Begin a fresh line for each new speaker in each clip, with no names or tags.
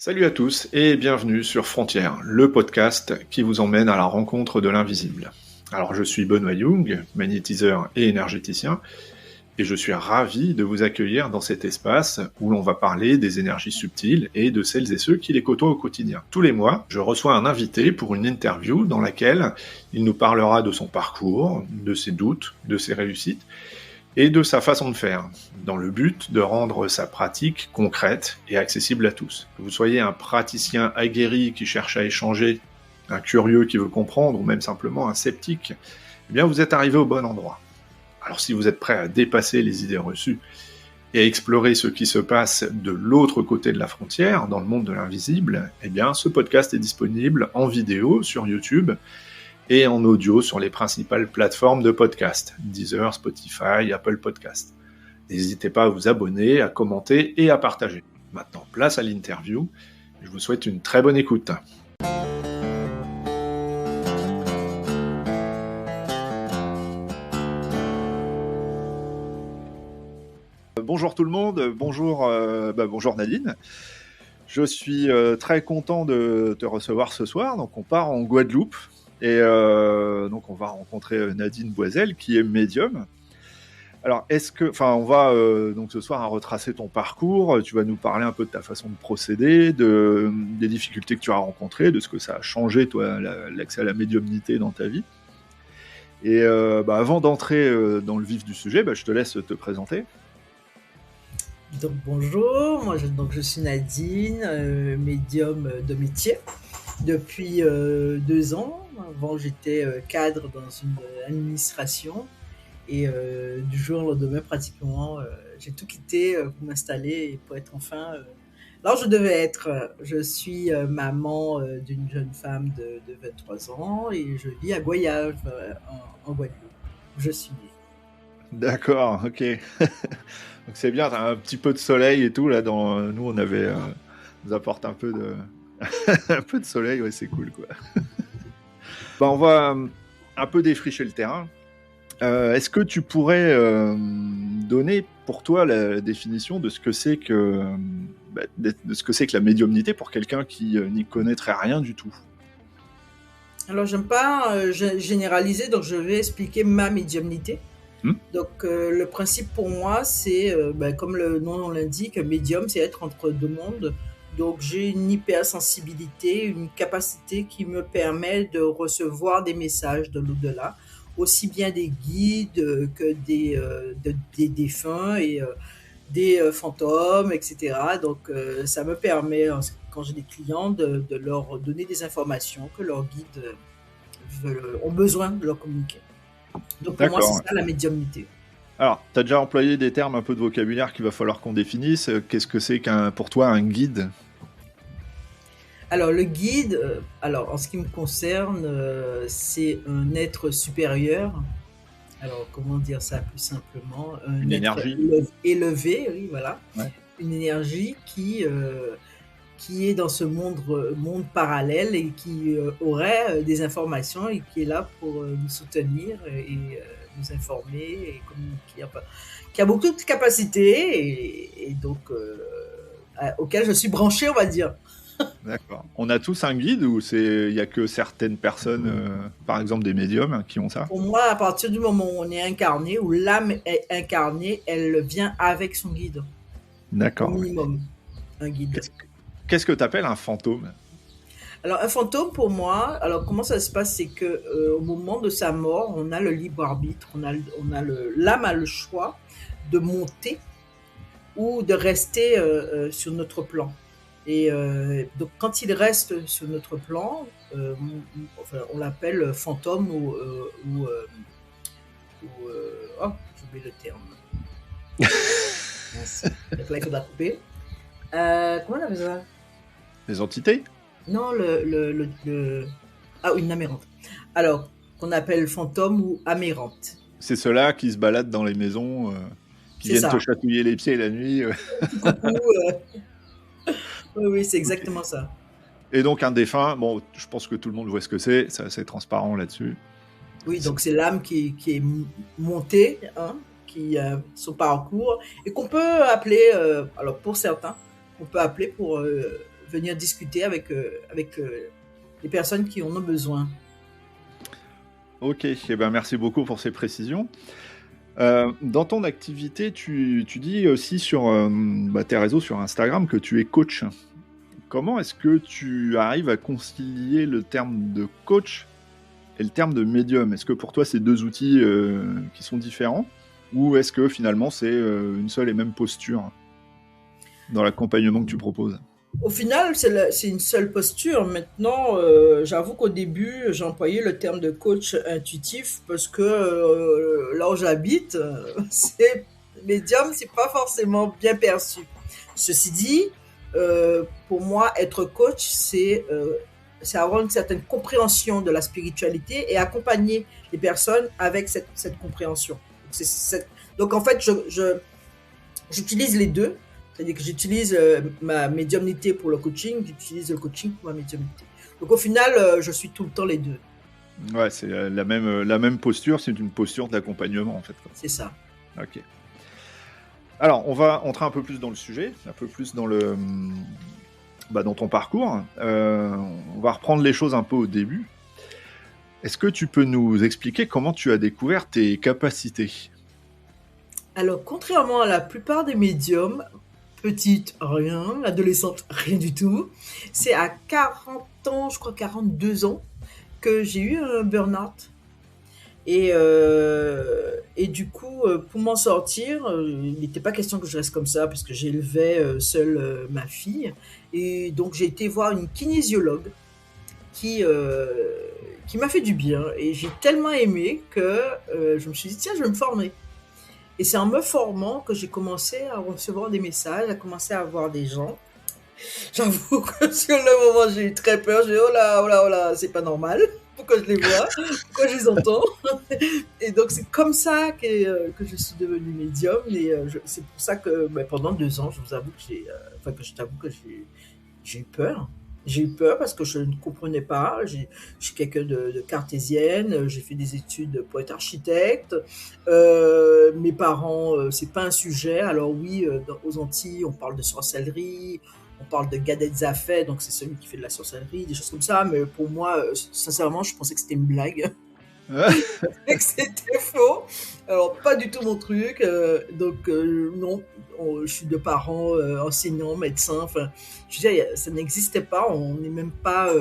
Salut à tous et bienvenue sur Frontières, le podcast qui vous emmène à la rencontre de l'invisible. Alors je suis Benoît Young, magnétiseur et énergéticien, et je suis ravi de vous accueillir dans cet espace où l'on va parler des énergies subtiles et de celles et ceux qui les côtoient au quotidien. Tous les mois, je reçois un invité pour une interview dans laquelle il nous parlera de son parcours, de ses doutes, de ses réussites, et de sa façon de faire, dans le but de rendre sa pratique concrète et accessible à tous. Que vous soyez un praticien aguerri qui cherche à échanger, un curieux qui veut comprendre, ou même simplement un sceptique, eh bien vous êtes arrivé au bon endroit. Alors si vous êtes prêt à dépasser les idées reçues et à explorer ce qui se passe de l'autre côté de la frontière, dans le monde de l'invisible, eh bien ce podcast est disponible en vidéo sur YouTube, et en audio sur les principales plateformes de podcast, Deezer, Spotify, Apple Podcast. N'hésitez pas à vous abonner, à commenter et à partager. Maintenant, place à l'interview. Je vous souhaite une très bonne écoute. Bonjour tout le monde, bonjour Nadine. Je suis très content de te recevoir ce soir. Donc on part en Guadeloupe. Et donc on va rencontrer Nadine Boiselle qui est médium. Alors on va donc ce soir retracer ton parcours. Tu vas nous parler un peu de ta façon de procéder, des difficultés que tu as rencontrées, de ce que ça a changé toi l'accès à la médiumnité dans ta vie. Et avant d'entrer dans le vif du sujet, je te laisse te présenter.
Donc bonjour, je suis Nadine, médium de métier depuis 2 ans. Avant j'étais cadre dans une administration et du jour au lendemain pratiquement j'ai tout quitté pour m'installer et pour être enfin là où je devais être. Je suis maman d'une jeune femme de 23 ans et je vis à Goyave en Guadeloupe. Je suis née.
D'accord, ok. Donc c'est bien, t'as un petit peu de soleil et tout là. Nous on avait, nous apporte un peu de un peu de soleil, ouais, c'est cool quoi. On va un peu défricher le terrain. Est-ce que tu pourrais donner pour toi la définition de ce que c'est que la médiumnité pour quelqu'un qui n'y connaîtrait rien du tout?
Alors j'aime pas généraliser, donc je vais expliquer ma médiumnité. Donc le principe pour moi c'est comme le nom l'indique, médium c'est être entre deux mondes. Donc j'ai une hypersensibilité, une capacité qui me permet de recevoir des messages de l'au-delà, aussi bien des guides que des défunts et des fantômes, etc. Donc ça me permet, quand j'ai des clients, de leur donner des informations que leurs guides ont besoin de leur communiquer. Donc pour moi, c'est ça la médiumnité.
Alors, tu as déjà employé des termes, un peu de vocabulaire qu'il va falloir qu'on définisse. Qu'est-ce que c'est pour toi un guide ?
Alors le guide, en ce qui me concerne, c'est un être supérieur. Alors comment dire ça plus simplement ?
Une énergie
élevé, oui, voilà.
Ouais.
Une énergie qui est dans ce monde parallèle et qui aurait des informations et qui est là pour nous soutenir et nous informer et communiquer. Enfin, qui a beaucoup de capacités et donc auquel je suis branchée, on va dire.
D'accord. On a tous un guide ou il n'y a que certaines personnes, par exemple des médiums, qui ont ça ?
Pour moi, à partir du moment où on est incarné, où l'âme est incarnée, elle vient avec son guide.
D'accord.
Au minimum, un guide.
Qu'est-ce que tu appelles un fantôme ?
Alors, un fantôme, pour moi, alors comment ça se passe, c'est que au moment de sa mort, on a le libre arbitre, l'âme a le choix de monter ou de rester sur notre plan. Et donc, quand il reste sur notre plan, on l'appelle fantôme ou j'ai oublié le terme. Merci. Donc là, il faudra couper. Comment on appelle ça ?
Les entités ?
Non, une amérante. Alors, qu'on appelle fantôme ou amérante.
C'est ceux-là qui se baladent dans les maisons, qui viennent te chatouiller les pieds la nuit.
Coucou, oui, c'est exactement ça.
Et donc un défunt, bon, je pense que tout le monde voit ce que c'est assez transparent là-dessus.
Oui, donc c'est l'âme qui est montée, qui a son parcours, et qu'on peut appeler, alors pour certains, on peut appeler pour venir discuter avec les personnes qui en ont besoin.
Ok, eh ben, merci beaucoup pour ces précisions. Dans ton activité, tu dis aussi sur tes réseaux, sur Instagram, que tu es coach. Comment est-ce que tu arrives à concilier le terme de coach et le terme de médium? Est-ce que pour toi, c'est deux outils qui sont différents? Ou est-ce que finalement, c'est une seule et même posture dans l'accompagnement que tu proposes?
Au final, c'est une seule posture. Maintenant, j'avoue qu'au début, j'ai employé le terme de coach intuitif parce que là où j'habite, c'est médium, c'est pas forcément bien perçu. Ceci dit, pour moi, être coach, c'est avoir une certaine compréhension de la spiritualité et accompagner les personnes avec cette compréhension. Donc, en fait, j'utilise les deux. C'est-à-dire que j'utilise ma médiumnité pour le coaching, j'utilise le coaching pour ma médiumnité. Donc au final, je suis tout le temps les deux.
Ouais, c'est la même posture, c'est une posture d'accompagnement en fait.
C'est ça.
Ok. Alors, on va entrer un peu plus dans le sujet, un peu plus dans dans ton parcours. On va reprendre les choses un peu au début. Est-ce que tu peux nous expliquer comment tu as découvert tes capacités?
Alors, contrairement à la plupart des médiums, petite, rien, adolescente, rien du tout, c'est à 40 ans, je crois 42 ans, que j'ai eu un burn-out. Et du coup, pour m'en sortir, il n'était pas question que je reste comme ça, parce que j'élevais seule ma fille. Et donc, j'ai été voir une kinésiologue qui m'a fait du bien. Et j'ai tellement aimé que je me suis dit, tiens, je vais me former. Et c'est en me formant que j'ai commencé à recevoir des messages, à commencer à voir des gens. J'avoue que sur le moment, j'ai eu très peur. J'ai dit, oh là, oh là, oh là, c'est pas normal. Pourquoi je les vois? Pourquoi je les entends? Et donc, c'est comme ça que je suis devenue médium. Et c'est pour ça que pendant 2 ans, je vous avoue que je t'avoue que j'ai eu peur. J'ai eu peur parce que je ne comprenais pas. Je suis quelqu'un de cartésienne. J'ai fait des études pour être architecte. Mes parents, c'est pas un sujet. Alors oui, aux Antilles, on parle de sorcellerie, on parle de Gad Zafé, donc c'est celui qui fait de la sorcellerie, des choses comme ça. Mais pour moi, sincèrement, je pensais que c'était une blague. Et que c'était faux. Alors, pas du tout mon truc. Donc, non, je suis de parents enseignants, médecins. Enfin, je veux dire, ça n'existait pas. On n'est même pas,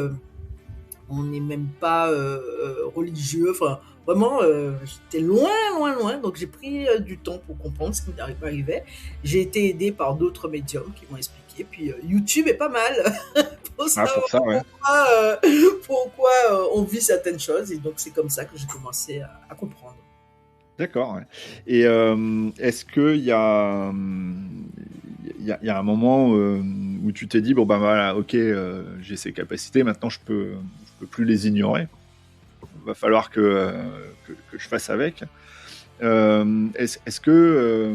religieux. Enfin, vraiment, j'étais loin, loin, loin. Donc, j'ai pris du temps pour comprendre ce qui m'arrivait. J'ai été aidée par d'autres médiums qui m'ont expliqué. Puis, YouTube est pas mal. Pour savoir pourquoi on vit certaines choses. Et donc, c'est comme ça que j'ai commencé à comprendre.
D'accord. Ouais. Et est-ce qu'il y a, il y a un moment où tu t'es dit, bon, ben voilà, ok, j'ai ces capacités, maintenant je peux plus les ignorer. Il va falloir que je fasse avec. Est-ce que...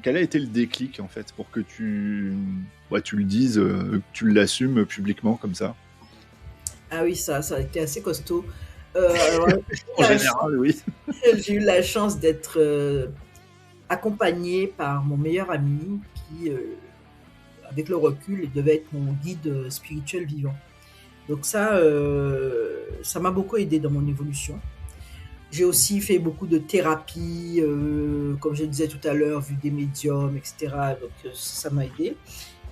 quel a été le déclic, en fait, pour que tu le dises, que tu l'assumes publiquement comme ça?
Ah oui, ça a été assez costaud. Alors,
en général, oui.
J'ai eu la chance d'être accompagnée par mon meilleur ami qui, avec le recul, devait être mon guide spirituel vivant. Donc ça m'a beaucoup aidé dans mon évolution. J'ai aussi fait beaucoup de thérapie, comme je le disais tout à l'heure, vu des médiums, etc. Donc ça m'a aidé.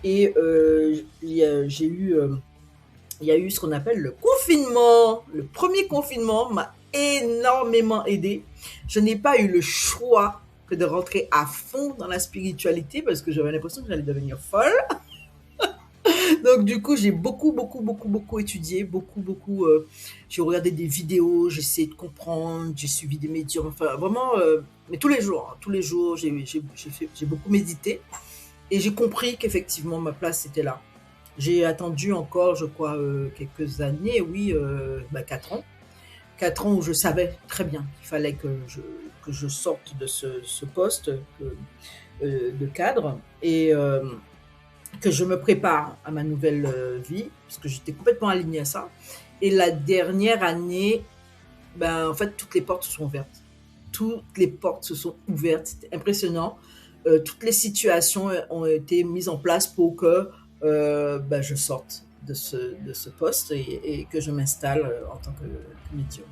Et il y a eu ce qu'on appelle le confinement. Le premier confinement m'a énormément aidé. Je n'ai pas eu le choix que de rentrer à fond dans la spiritualité parce que j'avais l'impression que j'allais devenir folle. Donc du coup, j'ai beaucoup étudié, j'ai regardé des vidéos, j'ai essayé de comprendre, j'ai suivi des médiums, enfin vraiment, mais tous les jours, j'ai beaucoup médité et j'ai compris qu'effectivement ma place c'était là. J'ai attendu encore, je crois, quelques années, 4 ans. 4 ans où je savais très bien qu'il fallait que je sorte de ce poste de cadre et que je me prépare à ma nouvelle vie, parce que j'étais complètement alignée à ça. Et la dernière année, en fait, toutes les portes se sont ouvertes. Toutes les portes se sont ouvertes, c'était impressionnant. Toutes les situations ont été mises en place pour que je sorte de ce poste et que je m'installe en tant que médium.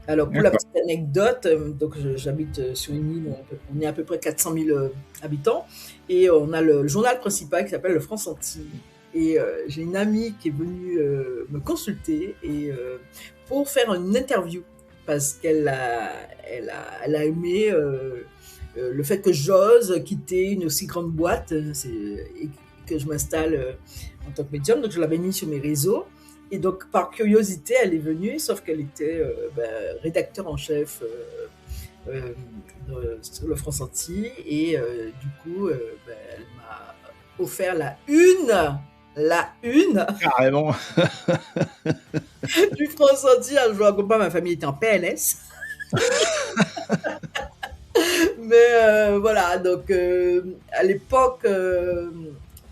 Alors, pour la
D'accord.
petite anecdote, donc j'habite sur une île, on est à peu près 400 000 habitants, et on a le journal principal qui s'appelle Le France-Antilles. Et j'ai une amie qui est venue me consulter pour faire une interview, parce elle a aimé le fait que j'ose quitter une aussi grande boîte et que je m'installe en tant que médium. Donc, je l'avais mis sur mes réseaux. Et donc, par curiosité, elle est venue, sauf qu'elle était rédacteur en chef sur le France-Antilles. Et du coup, elle m'a offert la une
Carrément.
du France-Antilles. Je vous raconte pas, ma famille était en PLS. Mais voilà, donc à l'époque,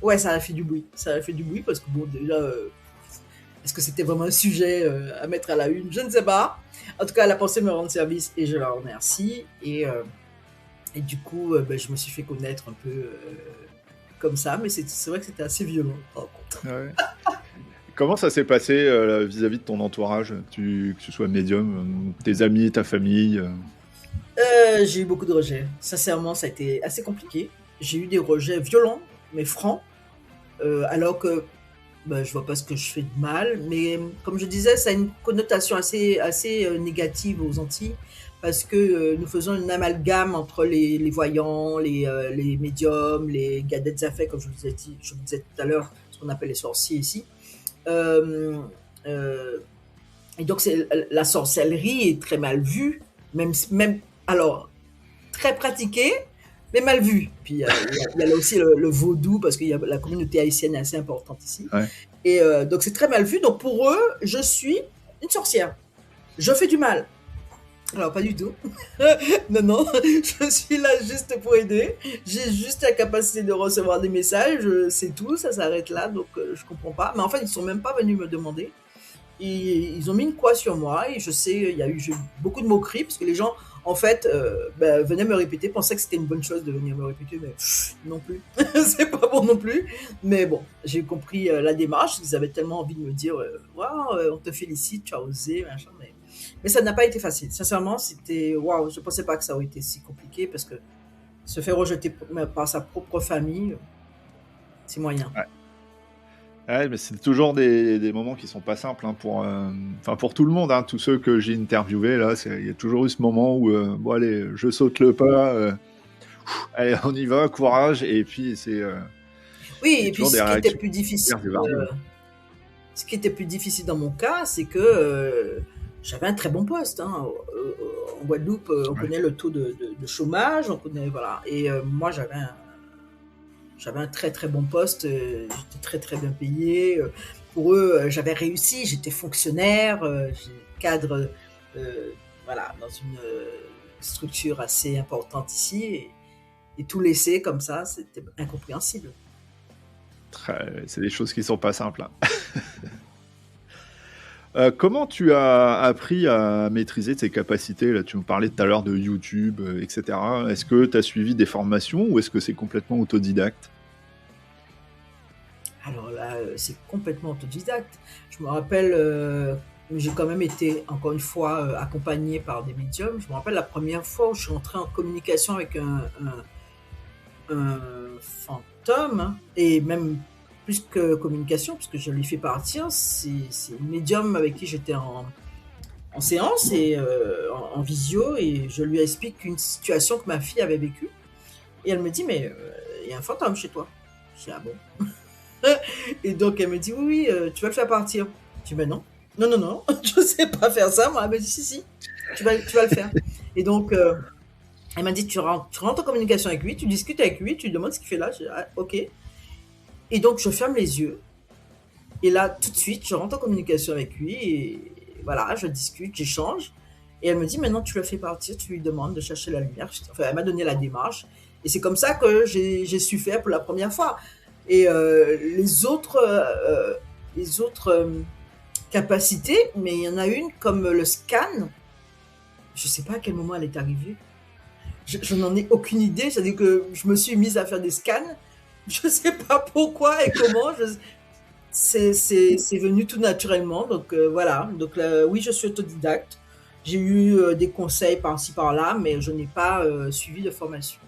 ouais, ça a fait du bruit. Ça a fait du bruit parce que, bon, déjà, est-ce que c'était vraiment un sujet à mettre à la une? Je ne sais pas. En tout cas, elle a pensé me rendre service et je la remercie. Et du coup, je me suis fait connaître un peu comme ça, mais c'est vrai que c'était assez violent, par contre.
Ouais. Comment ça s'est passé vis-à-vis de ton entourage, que tu sois médium, tes amis, ta famille
J'ai eu beaucoup de rejets. Sincèrement, ça a été assez compliqué. J'ai eu des rejets violents, mais francs, alors que je vois pas ce que je fais de mal. Mais comme je disais, ça a une connotation assez négative aux Antilles, parce que nous faisons une amalgame entre les voyants, les médiums, les gadettes à fait, comme je vous disais tout à l'heure, ce qu'on appelle les sorciers ici. Euh, euh, et donc, la sorcellerie est très mal vue, même alors, très pratiquée, mais mal vue. Puis, il y a là aussi le vaudou, parce que la communauté haïtienne est assez importante ici.
Ouais.
Et donc, c'est très mal vu. Donc, pour eux, je suis une sorcière. Je fais du mal. Alors, pas du tout. Non, je suis là juste pour aider. J'ai juste la capacité de recevoir des messages. C'est tout, ça s'arrête là. Donc, je comprends pas. Mais en fait, ils sont même pas venus me demander. Et ils ont mis une croix sur moi. Et je sais, j'ai eu beaucoup de moqueries, parce que les gens, en fait, venaient me répéter, pensaient que c'était une bonne chose de venir me répéter, mais non plus. C'est pas bon non plus. Mais bon, j'ai compris la démarche. Ils avaient tellement envie de me dire, waouh, on te félicite, tu as osé, machin. Mais ça n'a pas été facile. Sincèrement, c'était waouh. Je pensais pas que ça aurait été si compliqué, parce que se faire rejeter par sa propre famille, c'est moyen.
Ouais. Ouais, mais c'est toujours des moments qui sont pas simples pour tout le monde, hein, tous ceux que j'ai interviewés là, il y a toujours eu ce moment où bon allez, je saute le pas, allez on y va, courage, et puis
Oui,
c'est
et puis
toujours des réactions
ce qui était plus difficile dans mon cas, c'est que j'avais un très bon poste. Hein. En Guadeloupe, on connaît le taux de chômage, on connaît, voilà. Et moi, j'avais un très très bon poste, j'étais très très bien payé. Pour eux, j'avais réussi, j'étais fonctionnaire, cadre, voilà, dans une structure assez importante ici. Et tout laisser comme ça, c'était incompréhensible.
C'est des choses qui sont pas simples, hein. Comment tu as appris à maîtriser tes capacités là? Tu me parlais tout à l'heure de YouTube, etc. Est-ce que tu as suivi des formations ou est-ce que c'est complètement autodidacte?
Alors là, c'est complètement autodidacte. Je me rappelle, j'ai quand même été, encore une fois, accompagnée par des médiums. Je me rappelle la première fois où je suis entrée en communication avec un fantôme, hein, et même plus que communication, puisque je l'ai fait partir. C'est une médium avec qui j'étais en séance et en visio, et je lui explique une situation que ma fille avait vécue. Et elle me dit, mais il y a un fantôme chez toi. Je dis, ah bon? Et donc elle me dit, oui, tu vas le faire partir. Je dis, ben non, je sais pas faire ça. Moi, elle me dit, si, tu vas le faire. Et donc, elle m'a dit, tu rentres en communication avec lui, tu discutes avec lui, tu lui demandes ce qu'il fait là. Je dis, ah, ok. Et donc, je ferme les yeux. Et là, tout de suite, je rentre en communication avec lui. Et voilà, je discute, j'échange. Et elle me dit, maintenant, tu le fais partir, tu lui demandes de chercher la lumière. Enfin, elle m'a donné la démarche. Et c'est comme ça que j'ai su faire pour la première fois. Et les autres capacités, mais il y en a une comme le scan. Je ne sais pas à quel moment elle est arrivée. Je n'en ai aucune idée. C'est-à-dire que je me suis mise à faire des scans Je ne sais pas pourquoi et comment. C'est venu tout naturellement. Donc voilà. Donc oui, je suis autodidacte. J'ai eu des conseils par-ci par-là, mais je n'ai pas suivi de formation.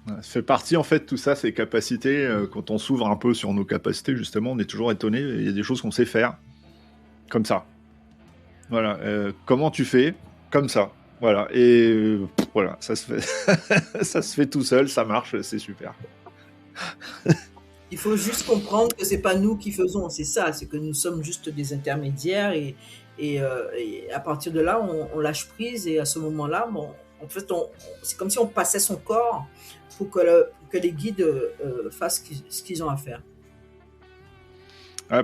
Ça fait partie en fait tout ça, ces capacités. Quand on s'ouvre un peu sur nos capacités, justement, on est toujours étonné. Il y a des choses qu'on sait faire comme ça. Voilà. Comment tu fais? Comme ça. Voilà. Et voilà, ça se fait, ça se fait tout seul, ça marche, c'est super.
Il faut juste comprendre que c'est pas nous qui faisons, c'est ça, c'est que nous sommes juste des intermédiaires et à partir de là, on lâche prise et à ce moment-là, bon, en fait, c'est comme si on passait son corps pour que les guides fassent ce qu'ils ont à faire.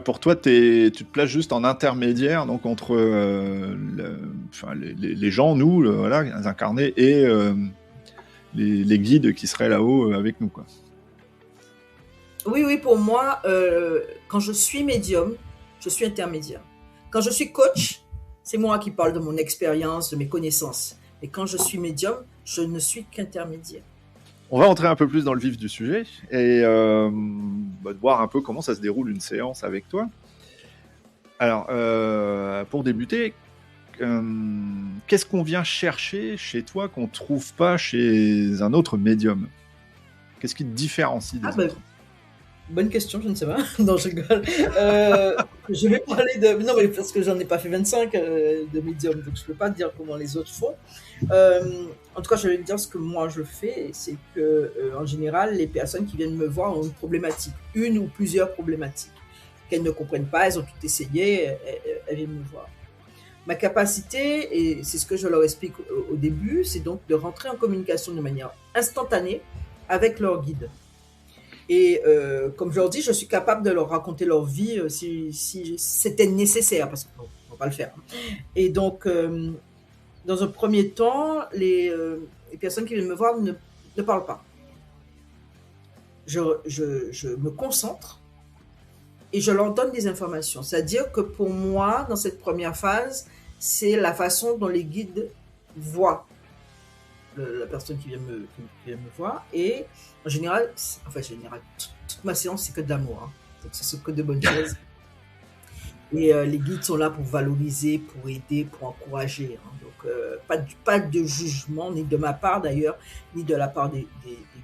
Pour toi, tu te places juste en intermédiaire donc entre les gens, nous, voilà, les incarnés, et les guides qui seraient là-haut avec nous, quoi.
Oui, pour moi, quand je suis médium, je suis intermédiaire. Quand je suis coach, c'est moi qui parle de mon expérience, de mes connaissances. Et quand je suis médium, je ne suis qu'intermédiaire.
On va entrer un peu plus dans le vif du sujet et de voir un peu comment ça se déroule une séance avec toi. Alors, pour débuter, qu'est-ce qu'on vient chercher chez toi qu'on ne trouve pas chez un autre médium? Qu'est-ce qui te différencie des autres?
Bonne question, je ne sais pas. Non, je rigole. Je vais parler de... Non, mais parce que j'en ai pas fait 25 de médium, donc je ne peux pas te dire comment les autres font. En tout cas, je vais te dire ce que moi je fais, c'est que en général, les personnes qui viennent me voir ont une problématique, une ou plusieurs problématiques qu'elles ne comprennent pas, elles ont tout essayé, elles viennent me voir. Ma capacité, et c'est ce que je leur explique au début, c'est donc de rentrer en communication de manière instantanée avec leur guide. Et comme je leur dis, je suis capable de leur raconter leur vie si c'était nécessaire, parce qu'on ne va pas le faire. Et donc, dans un premier temps, les personnes qui viennent me voir ne parlent pas. Je me concentre et je leur donne des informations. C'est-à-dire que pour moi, dans cette première phase, c'est la façon dont les guides voient la personne qui vient me voir. Et en général, toute ma séance, c'est que de l'amour. Hein. Donc, ce sont que de bonnes choses. Et les guides sont là pour valoriser, pour aider, pour encourager. Hein. Donc, pas de jugement, ni de ma part d'ailleurs, ni de la part des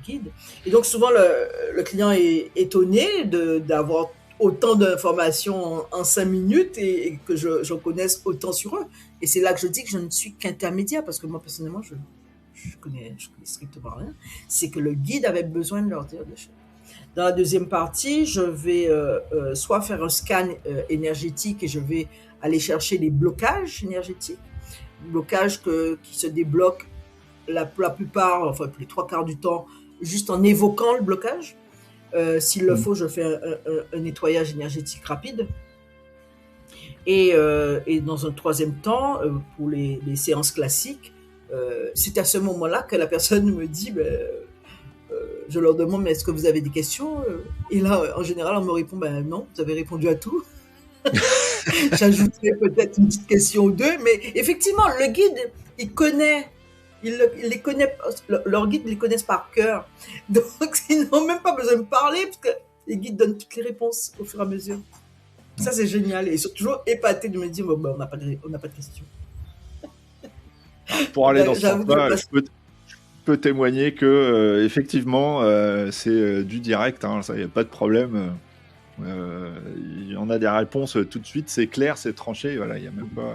guides. Et donc, souvent, le client est étonné d'avoir autant d'informations en 5 minutes et que j'en connaisse autant sur eux. Et c'est là que je dis que je ne suis qu'intermédiaire, parce que moi, personnellement, je connais strictement rien. C'est que le guide avait besoin de leur dire des choses. Dans la deuxième partie, je vais soit faire un scan énergétique et je vais aller chercher les blocages énergétiques, blocages qui se débloquent la plupart, enfin les 3/4 du temps, juste en évoquant le blocage. S'il le faut, je fais un nettoyage énergétique rapide. Et dans un troisième temps, pour les séances classiques, c'est à ce moment-là que la personne me dit... je leur demande, mais est-ce que vous avez des questions? Et là, en général, on me répond, non, vous avez répondu à tout. J'ajouterai peut-être une petite question ou deux, mais effectivement, le guide, les connaît, leurs guides les connaissent par cœur. Donc, ils n'ont même pas besoin de parler, parce que les guides donnent toutes les réponses au fur et à mesure. Ça, c'est génial. Et ils sont toujours épatés de me dire, on n'a pas de questions.
Pour aller dans ce sens-là, je peux témoigner que effectivement c'est du direct, hein, ça y a pas de problème. Il y en a des réponses tout de suite, c'est clair, c'est tranché, voilà, il y a même pas.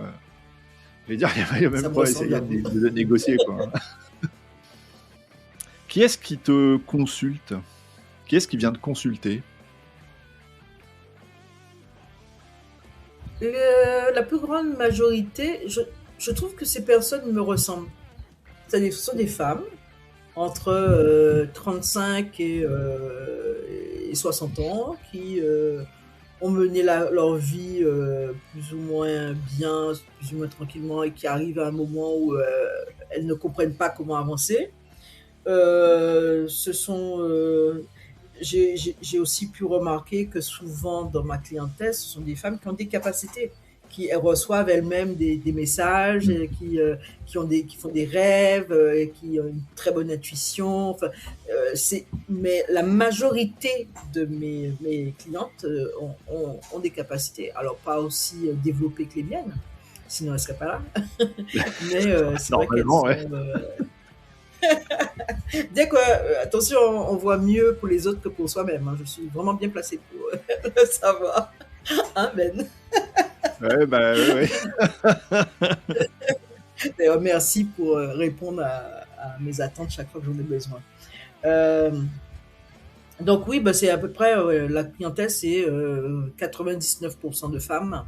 Je vais dire, il y a même pas essayer de négocier, quoi. Qui est-ce qui te consulte? Qui est-ce qui vient te consulter?
La plus grande majorité, je trouve que ces personnes me ressemblent. C'est-à-dire, ce sont des femmes entre 35 et 60 ans qui ont mené leur vie plus ou moins bien, plus ou moins tranquillement, et qui arrivent à un moment où elles ne comprennent pas comment avancer. J'ai aussi pu remarquer que souvent dans ma clientèle, ce sont des femmes qui ont des capacités, qui reçoivent elles-mêmes des messages, qui font des rêves, qui ont une très bonne intuition. Enfin, mais la majorité de mes clientes ont des capacités, alors pas aussi développées que les miennes, sinon elles seraient pas là. Mais c'est vrai qu'elles sont... Dès que, attention, on voit mieux pour les autres que pour soi-même. Hein. Je suis vraiment bien placée pour le savoir. Hein, Ben?
Ouais, bah ouais.
D'ailleurs, merci pour répondre à mes attentes chaque fois que j'en ai besoin. Donc oui, bah, c'est à peu près, la clientèle, c'est 99% de femmes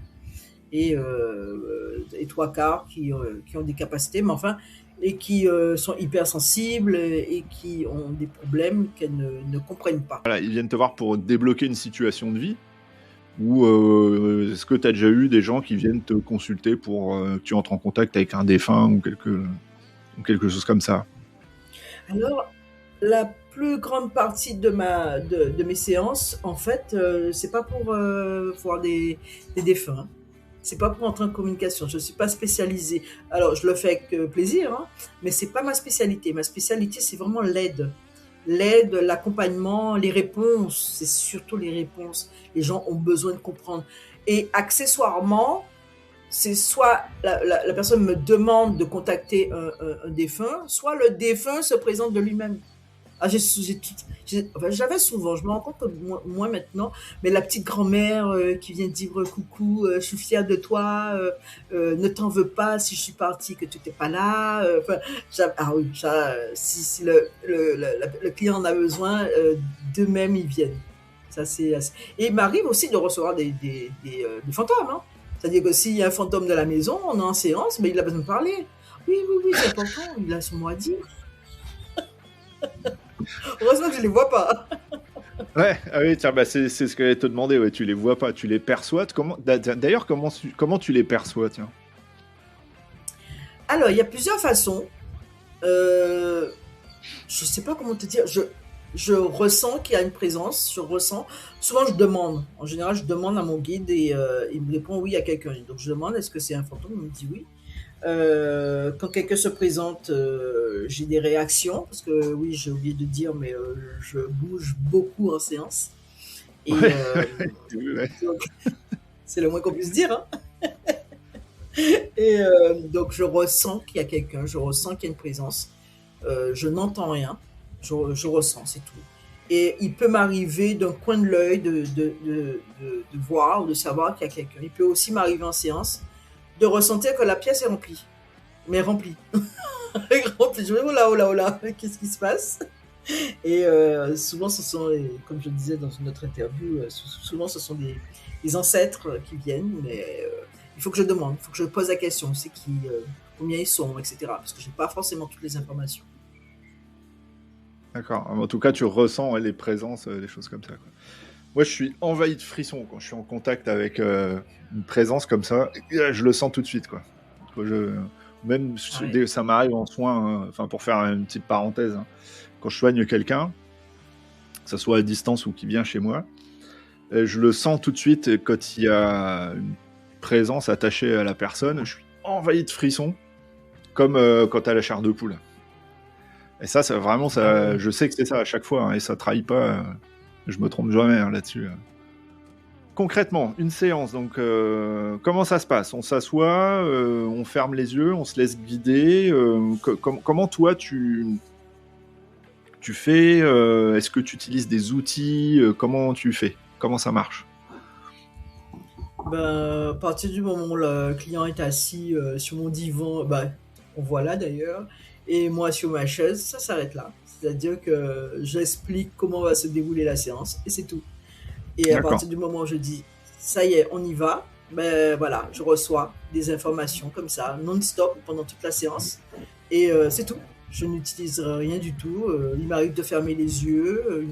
et 3/4 qui ont des capacités, mais enfin, et qui sont hypersensibles et qui ont des problèmes qu'elles ne comprennent pas.
Voilà, ils viennent te voir pour débloquer une situation de vie, ou est-ce que tu as déjà eu des gens qui viennent te consulter pour que tu entres en contact avec un défunt ou quelque chose comme ça?
Alors, la plus grande partie de mes séances, en fait, c'est pas pour voir des défunts. C'est pas pour entrer en communication. Je suis pas spécialisée. Alors, je le fais avec plaisir, hein, mais c'est pas ma spécialité. Ma spécialité, c'est vraiment l'aide. L'aide, l'accompagnement, les réponses. C'est surtout les réponses. Les gens ont besoin de comprendre. Et accessoirement, c'est soit la personne me demande de contacter un défunt, soit le défunt se présente de lui-même. Ah, j'avais souvent, je me rends compte que moi maintenant, mais la petite grand-mère qui vient dire coucou, je suis fière de toi, ne t'en veux pas si je suis partie, que tu n'étais pas là. Ah oui, si le client en a besoin, d'eux-mêmes ils viennent. Ça, et il m'arrive aussi de recevoir des fantômes. Hein. C'est-à-dire que s'il y a un fantôme de la maison, on est en séance, mais il a besoin de parler. Oui, c'est important, il a son mot à dire. Heureusement que je les vois pas.
Ouais, ah oui, tiens, bah c'est ce que j'allais te demander. Ouais, tu les vois pas, tu les perçois. D'ailleurs, comment tu les perçois, tiens?
Alors, il y a plusieurs façons. Je sais pas comment te dire. Je ressens qu'il y a une présence. Je ressens. Souvent, je demande. En général, je demande à mon guide et il me répond oui à quelqu'un. Donc, je demande est-ce que c'est un fantôme. Il me dit oui. Quand quelqu'un se présente, j'ai des réactions parce que oui, j'ai oublié de dire, mais je bouge beaucoup en séance. Et
ouais.
Donc, c'est le moins qu'on puisse dire. Hein. Et donc je ressens qu'il y a quelqu'un, je ressens qu'il y a une présence. Je n'entends rien, je ressens, c'est tout. Et il peut m'arriver d'un coin de l'œil de voir ou de savoir qu'il y a quelqu'un. Il peut aussi m'arriver en séance de ressentir que la pièce est remplie. Mais remplie. Remplie. Je me dis, oh là, qu'est-ce qui se passe? Et souvent, ce sont, comme je disais dans une autre interview, souvent ce sont des ancêtres qui viennent, mais il faut que je demande, il faut que je pose la question, c'est qui, combien ils sont, etc. Parce que je n'ai pas forcément toutes les informations.
D'accord. En tout cas, tu ressens les présences, des choses comme ça, quoi. Moi, je suis envahi de frissons quand je suis en contact avec une présence comme ça. Je le sens tout de suite, quoi. Même ça m'arrive en soins, enfin pour faire une petite parenthèse, hein, quand je soigne quelqu'un, que ce soit à distance ou qui vient chez moi, je le sens tout de suite quand il y a une présence attachée à la personne. Je suis envahi de frissons, comme quand tu as la chair de poule. Et ça vraiment, je sais que c'est ça à chaque fois, hein, et ça trahit pas. Je me trompe jamais là-dessus. Concrètement, une séance, donc comment ça se passe? On s'assoit, on ferme les yeux, on se laisse guider. Comment toi tu fais? Est-ce que tu utilises des outils? Comment tu fais? Comment ça marche?
À partir du moment où le client est assis sur mon divan, on voit là d'ailleurs, et moi sur ma chaise, ça s'arrête là. C'est-à-dire que j'explique comment va se dérouler la séance et c'est tout. Et à partir du moment où je dis ça y est, on y va, voilà, je reçois des informations comme ça, non-stop pendant toute la séance. Et c'est tout. Je n'utilise rien du tout. Il m'arrive de fermer les yeux,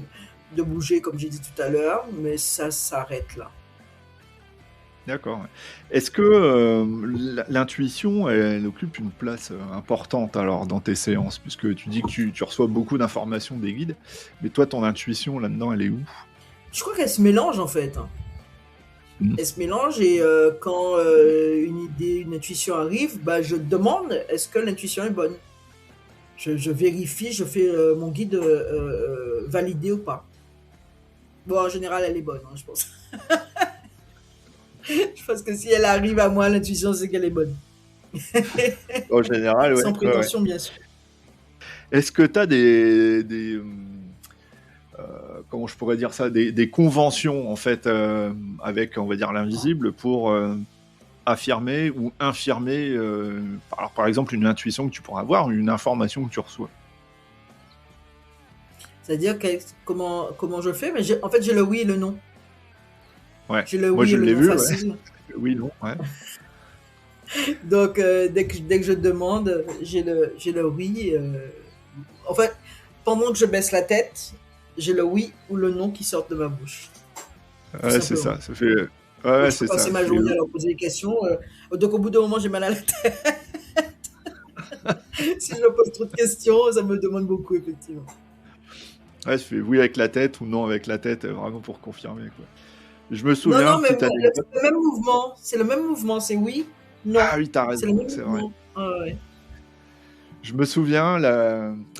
de bouger comme j'ai dit tout à l'heure, mais ça s'arrête là.
D'accord. Est-ce que l'intuition, elle occupe une place importante alors dans tes séances, puisque tu dis que tu reçois beaucoup d'informations des guides, mais toi, ton intuition là-dedans, elle est où?
Je crois qu'elle se mélange en fait. Elle se mélange et quand une idée, une intuition arrive, je demande est-ce que l'intuition est bonne. Je vérifie, je fais mon guide valider ou pas. Bon, en général, elle est bonne, je pense. Je pense que si elle arrive à moi, l'intuition, c'est qu'elle est bonne.
En général,
sans prétention, bien sûr.
Est-ce que tu as comment je pourrais dire ça, des conventions en fait avec, on va dire, l'invisible pour affirmer ou infirmer, par exemple, une intuition que tu pourrais avoir, une information que tu reçois?
C'est-à-dire comment je fais, mais en fait j'ai le oui et le non.
Ouais. Moi je l'ai vu, facile. Ouais. Oui, non, ouais.
Donc dès que je demande, j'ai le oui. En fait, pendant que je baisse la tête, j'ai le oui ou le non qui sortent de ma bouche.
Ouais, c'est ça. Ça fait.
Ouais, c'est ça. C'est ma journée à leur poser des questions. Donc au bout d'un moment, j'ai mal à la tête. Si je leur pose trop de questions, ça me demande beaucoup, effectivement.
Ouais, je fais oui avec la tête ou non avec la tête, vraiment pour confirmer, quoi. Je me souviens.
Non, mais c'est le même mouvement. C'est le même mouvement. C'est oui, non.
Ah oui, t'as raison. C'est vrai.
Ouais.
Je me souviens,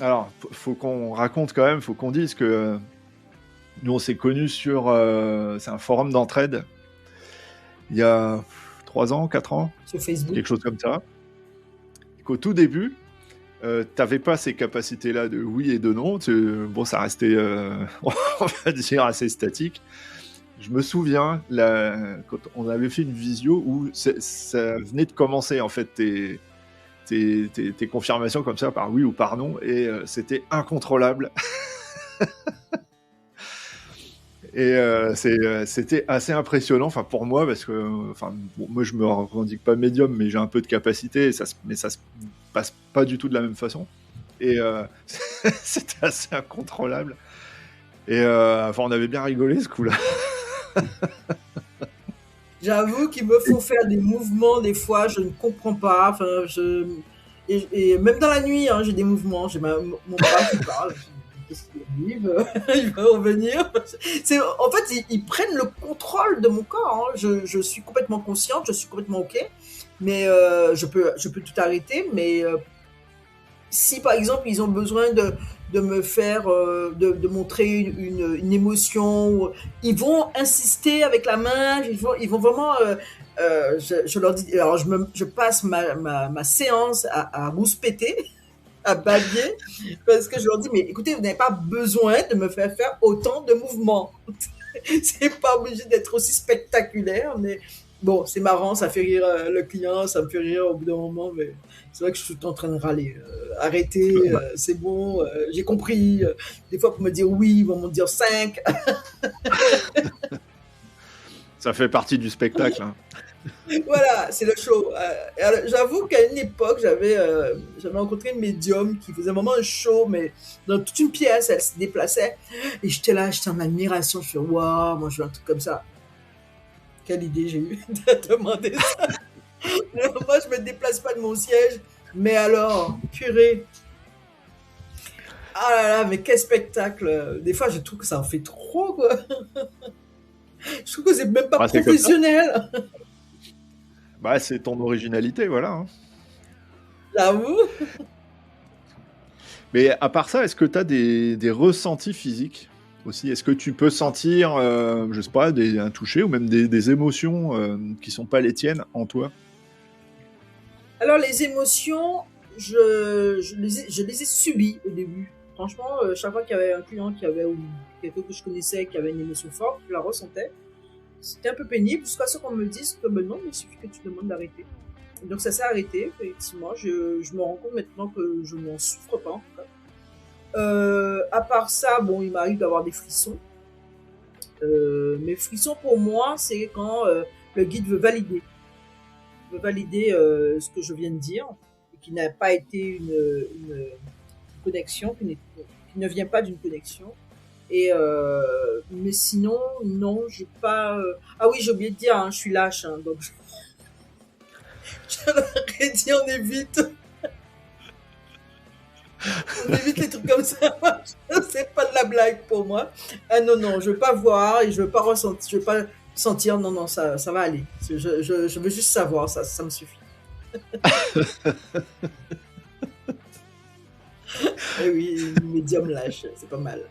alors, faut qu'on raconte quand même, faut qu'on dise que nous, on s'est connus sur... c'est un forum d'entraide, il y a 3 ans, 4 ans.
Sur Facebook.
Quelque chose comme ça. Qu'au tout début, t'avais pas ces capacités-là de oui et de non. Bon, ça restait, on va dire, assez statique. Je me souviens, quand on avait fait une visio où ça venait de commencer, en fait, tes confirmations comme ça par oui ou par non, et c'était incontrôlable. Et c'était assez impressionnant, enfin pour moi, parce que bon, moi je me revendique pas médium, mais j'ai un peu de capacité, mais ça se passe pas du tout de la même façon, et c'était assez incontrôlable, et on avait bien rigolé ce coup-là.
J'avoue qu'il me faut faire des mouvements, des fois je ne comprends pas, et même dans la nuit, hein, j'ai des mouvements, j'ai mon bras qui parle. Qu'est-ce qui arrive? Il va revenir. En fait, ils prennent le contrôle de mon corps. Hein. Je suis complètement consciente, je suis complètement OK, mais je peux tout arrêter. Mais si par exemple ils ont besoin de me faire, de montrer une émotion, ils vont insister avec la main, ils vont vraiment... je leur dis, alors je passe ma séance à rouspéter, à babier, parce que je leur dis, mais écoutez, vous n'avez pas besoin de me faire autant de mouvements. C'est pas obligé d'être aussi spectaculaire, mais bon, c'est marrant, ça fait rire le client, ça me fait rire au bout d'un moment, mais c'est vrai que je suis tout en train de râler. Arrêtez, c'est bon, j'ai compris. Des fois, pour me dire oui, ils vont me dire 5.
Ça fait partie du spectacle. Hein.
Voilà, c'est le show. Alors, j'avoue qu'à une époque, j'avais rencontré une médium qui faisait vraiment un show, mais dans toute une pièce, elle se déplaçait. Et j'étais en admiration. Je fais, waouh, moi je veux un truc comme ça. Quelle idée j'ai eu de demander ça. Moi, je me déplace pas de mon siège. Mais alors, purée. Ah là là, mais quel spectacle. Des fois, je trouve que ça en fait trop, quoi. Je trouve que c'est même pas professionnel.
C'est ton originalité, voilà. Hein.
J'avoue.
Mais à part ça, est-ce que tu as des ressentis physiques aussi? Est-ce que tu peux sentir, je sais pas, un toucher ou même des émotions qui sont pas les tiennes en toi?
Alors les émotions, je les ai subies au début. Franchement, chaque fois qu'il y avait un client ou quelqu'un que je connaissais qui avait une émotion forte, je la ressentais. C'était un peu pénible jusqu'à ce qu'on me dise que non, mais il suffit que tu demandes d'arrêter. Donc ça s'est arrêté, effectivement. Je me rends compte maintenant que je n'en souffre pas, en tout cas. À part ça, bon, il m'arrive d'avoir des frissons. Mais frissons pour moi, c'est quand le guide veut valider. Ce que je viens de dire, et qui n'a pas été une connexion, qui ne vient pas d'une connexion. Et mais sinon, non, j'ai pas. Ah oui, j'ai oublié de dire, hein, je suis lâche, hein, donc j'aurais dit on évite. On évite les trucs comme ça. C'est pas de la blague pour moi. Ah non, je veux pas voir et je veux pas ressentir, je veux pas sentir, non, ça va aller. Je veux juste savoir, ça me suffit. Et oui, médium lâche, c'est pas mal.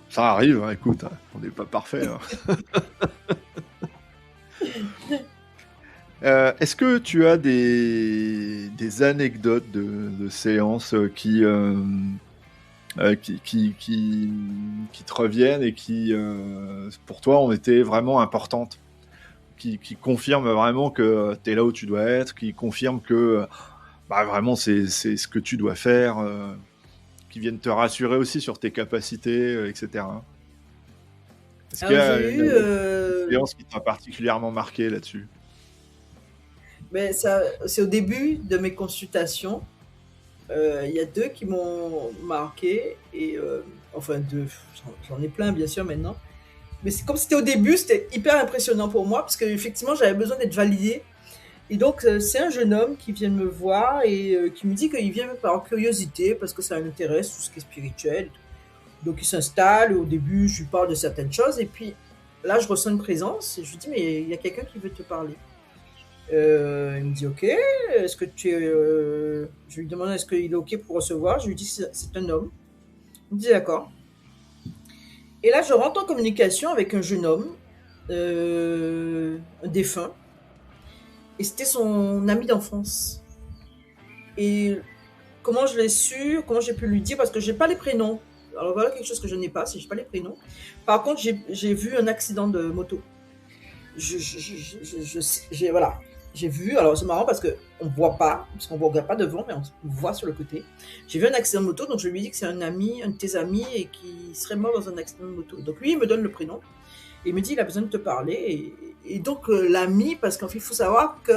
Ça arrive, hein, écoute, hein, on n'est pas parfait. Hein. Est-ce que tu as des anecdotes de séances qui te reviennent et qui, pour toi, ont été vraiment importantes, qui confirment vraiment que tu es là où tu dois être, qui confirment que vraiment c'est ce que tu dois faire, qui viennent te rassurer aussi sur tes capacités, etc. Est-ce qu'il y a une séance qui t'a particulièrement marqué là-dessus?
Mais c'est au début de mes consultations. Il y a 2 qui m'ont marqué, et enfin 2, j'en ai plein bien sûr maintenant. Mais comme c'était au début, c'était hyper impressionnant pour moi parce qu'effectivement j'avais besoin d'être validée. Et donc c'est un jeune homme qui vient me voir et qui me dit qu'il vient par curiosité parce que ça l'intéresse, tout ce qui est spirituel. Donc il s'installe, au début je lui parle de certaines choses et puis là je ressens une présence et je lui dis mais il y a quelqu'un qui veut te parler. Il me dit ok, est-ce que je lui demande est-ce qu'il est ok pour recevoir, je lui dis c'est un homme. Il me dit d'accord. Et là je rentre en communication avec un jeune homme, un défunt, et c'était son ami d'enfance. Et comment je l'ai su, comment j'ai pu lui dire, parce que j'ai pas les prénoms. Alors voilà quelque chose que je n'ai pas, c'est que j'ai pas les prénoms. Par contre j'ai vu un accident de moto. Voilà. J'ai vu, alors c'est marrant parce qu'on ne voit pas, parce qu'on ne regarde pas devant, mais on voit sur le côté. J'ai vu un accident de moto, donc je lui dis que c'est un ami, un de tes amis, et qui serait mort dans un accident de moto. Donc lui, il me donne le prénom, et il me dit qu'il a besoin de te parler. Et donc l'ami, parce qu'en fait, il faut savoir que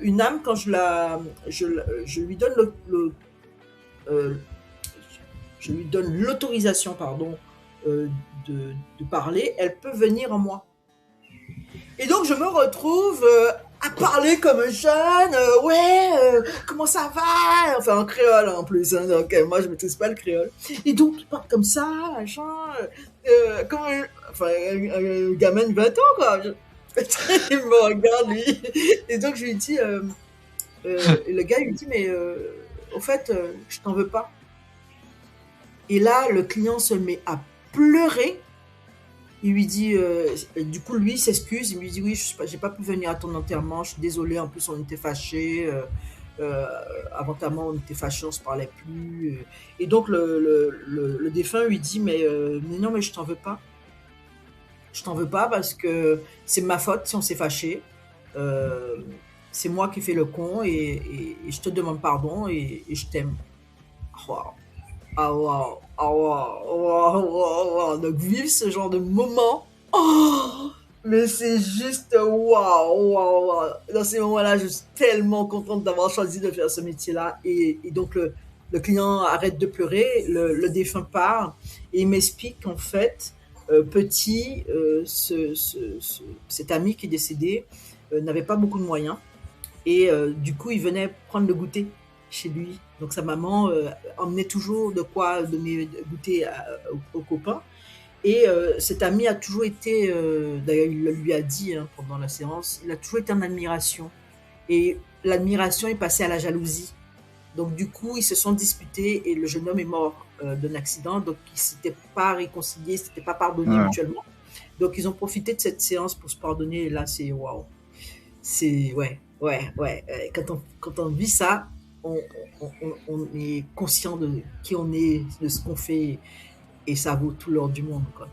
une âme, quand je lui donne je lui donne l'autorisation, de parler, elle peut venir en moi. Et donc je me retrouve à parler comme un jeune, comment ça va, enfin en créole en plus, hein, donc moi je ne maîtrise pas le créole. Et donc il parle comme ça, machin, comme un gamin de 20 ans quoi. Il me regarde lui, et donc je lui dis, le gars il lui dit mais au fait je t'en veux pas. Et là le client se met à pleurer. Il lui dit, du coup, lui, il s'excuse. Il lui dit, oui, j'ai pas pu venir à ton enterrement. Je suis désolée. En plus, on était fâchés. Avant ta mort, on était fâchés, on se parlait plus. Et donc, le défunt lui dit, mais non, mais je t'en veux pas. Je t'en veux pas parce que c'est ma faute si on s'est fâchés. C'est moi qui fais le con et je te demande pardon et je t'aime. Wow. Ah wow, ah wow. Donc vivre ce genre de moment, mais c'est juste wow. Dans ces moments-là, je suis tellement contente d'avoir choisi de faire ce métier-là. Et donc le client arrête de pleurer, le défunt part et il m'explique qu'en fait, petit, cet ami qui est décédé n'avait pas beaucoup de moyens et du coup, il venait prendre le goûter chez lui. Donc sa maman emmenait toujours de quoi donner goûter aux copains. Et cet ami a toujours été, d'ailleurs il lui a dit pendant la séance, il a toujours été en admiration. Et l'admiration est passée à la jalousie. Donc du coup, ils se sont disputés et le jeune homme est mort d'un accident. Donc ils ne s'étaient pas réconciliés, ils ne s'étaient pas pardonnés mutuellement. Donc ils ont profité de cette séance pour se pardonner. Et là, c'est waouh. C'est ouais. Quand on vit ça, on est conscient de qui on est, de ce qu'on fait, et ça vaut tout l'or du monde, quoi.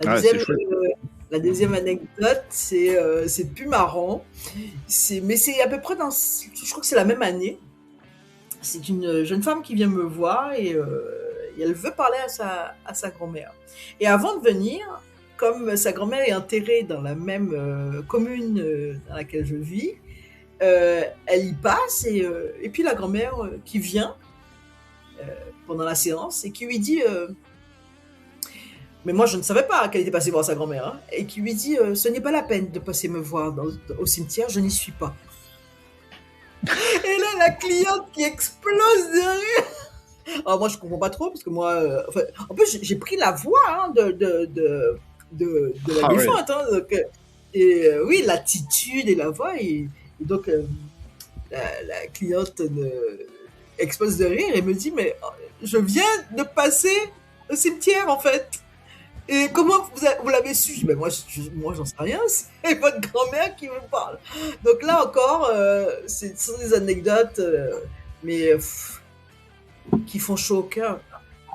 La deuxième anecdote, c'est plus marrant, mais c'est à peu près je crois que c'est la même année. C'est une jeune femme qui vient me voir et elle veut parler à sa grand-mère. Et avant de venir, comme sa grand-mère est enterrée dans la même commune dans laquelle je vis, elle y passe et puis la grand-mère qui vient pendant la séance et qui lui dit mais moi je ne savais pas qu'elle était passée voir sa grand-mère hein, et qui lui dit ce n'est pas la peine de passer me voir au cimetière, je n'y suis pas. Et là la cliente qui explose de rire. Alors moi je comprends pas trop parce que moi en plus j'ai pris la voix hein, de la défunte. Hein, donc, oui, l'attitude et la voix. Et donc, la cliente explose de rire et me dit, mais je viens de passer au cimetière, en fait. Et comment vous l'avez su? Je dis, ben moi, j'en sais rien, c'est votre grand-mère qui vous parle. Donc là encore, ce sont des anecdotes, mais qui font chaud au cœur.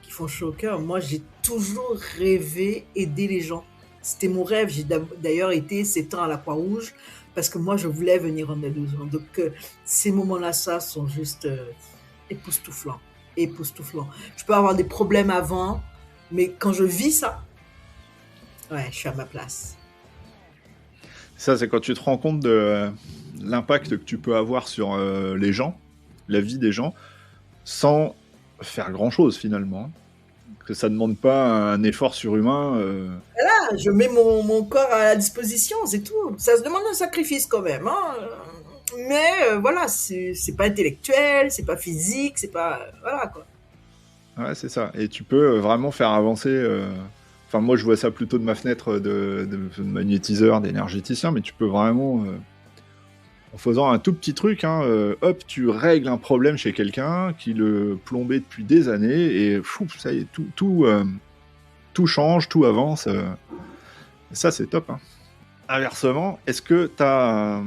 Qui font chaud au cœur. Moi, j'ai toujours rêvé aider les gens. C'était mon rêve. J'ai d'ailleurs été 7 ans à la Croix-Rouge parce que moi, je voulais venir en aide aux gens. Donc, ces moments-là, ça, sont juste époustouflants. Époustouflants. Je peux avoir des problèmes avant, mais quand je vis ça, ouais, je suis à ma place.
Ça, c'est quand tu te rends compte de l'impact que tu peux avoir sur les gens, la vie des gens, sans faire grand-chose finalement. Que ça ne demande pas un effort surhumain.
Voilà, je mets mon corps à la disposition, c'est tout. Ça se demande un sacrifice quand même. Hein. Mais voilà, c'est pas intellectuel, c'est pas physique, c'est pas... Voilà quoi.
Ouais, c'est ça. Et tu peux vraiment faire avancer... Enfin, moi, je vois ça plutôt de ma fenêtre de magnétiseur, d'énergéticien, mais tu peux vraiment... en faisant un tout petit truc, hein, hop, tu règles un problème chez quelqu'un qui le plombait depuis des années et ça y est, tout change, tout avance. Ça, c'est top. Hein. Inversement, est-ce que tu as...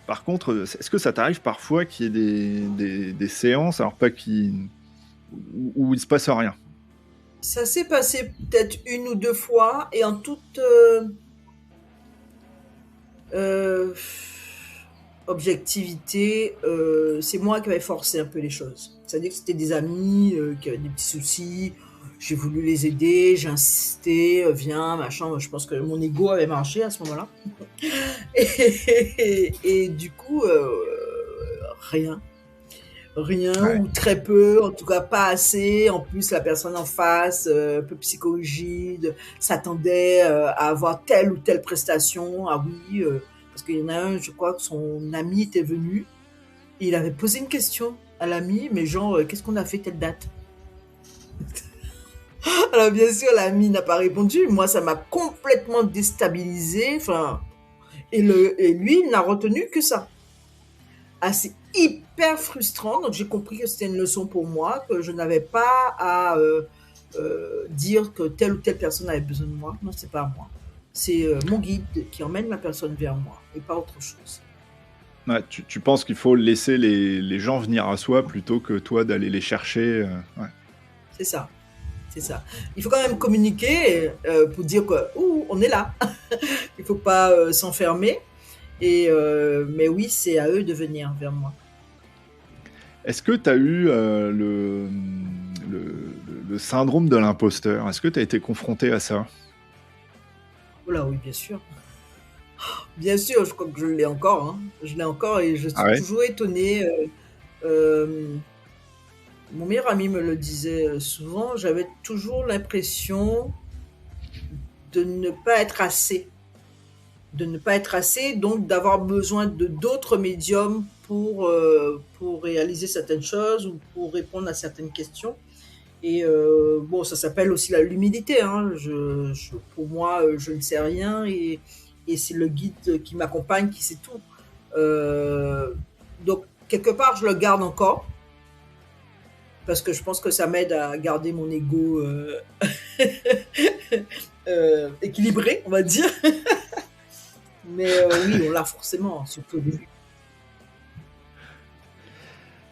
par contre, est-ce que ça t'arrive parfois qu'il y ait des séances, alors pas où il se passe rien?
Ça s'est passé peut-être 1 ou 2 fois et en toute... objectivité, c'est moi qui avais forcé un peu les choses. C'est-à-dire que c'était des amis qui avaient des petits soucis, j'ai voulu les aider, j'ai insisté, viens, machin, je pense que mon ego avait marché à ce moment-là. Et du coup, rien. Ouais. Ou très peu, en tout cas pas assez. En plus, la personne en face, un peu psychorigide, s'attendait à avoir telle ou telle prestation. Ah oui, parce qu'il y en a un, je crois que son ami était venu, et il avait posé une question à l'ami, mais genre, qu'est-ce qu'on a fait telle date? Alors bien sûr, l'ami n'a pas répondu. Moi, ça m'a complètement déstabilisé. Enfin, et lui, il n'a retenu que ça. Ah, c'est hyper frustrant. Donc, j'ai compris que c'était une leçon pour moi, que je n'avais pas à dire que telle ou telle personne avait besoin de moi. Non, c'est pas à moi. C'est mon guide qui emmène la personne vers moi et pas autre chose.
Ouais, tu penses qu'il faut laisser les gens venir à soi plutôt que toi d'aller les chercher ouais.
C'est ça. C'est ça. Il faut quand même communiquer pour dire qu'on est là. Il ne faut pas s'enfermer. Mais oui, c'est à eux de venir vers moi.
Est-ce que tu as eu le syndrome de l'imposteur? Est-ce que tu as été confronté à ça?
Oh là, oui, bien sûr. Bien sûr, je crois que je l'ai encore. Hein. Je l'ai encore et je suis toujours étonnée. Mon meilleur ami me le disait souvent, j'avais toujours l'impression de ne pas être assez. De ne pas être assez, donc d'avoir besoin de d'autres médiums pour réaliser certaines choses ou pour répondre à certaines questions. Et bon, ça s'appelle aussi l'humilité. Hein. Pour moi, je ne sais rien et c'est le guide qui m'accompagne qui sait tout. Donc, quelque part, je le garde encore parce que je pense que ça m'aide à garder mon ego équilibré, on va dire. Mais oui, on l'a forcément, surtout au début.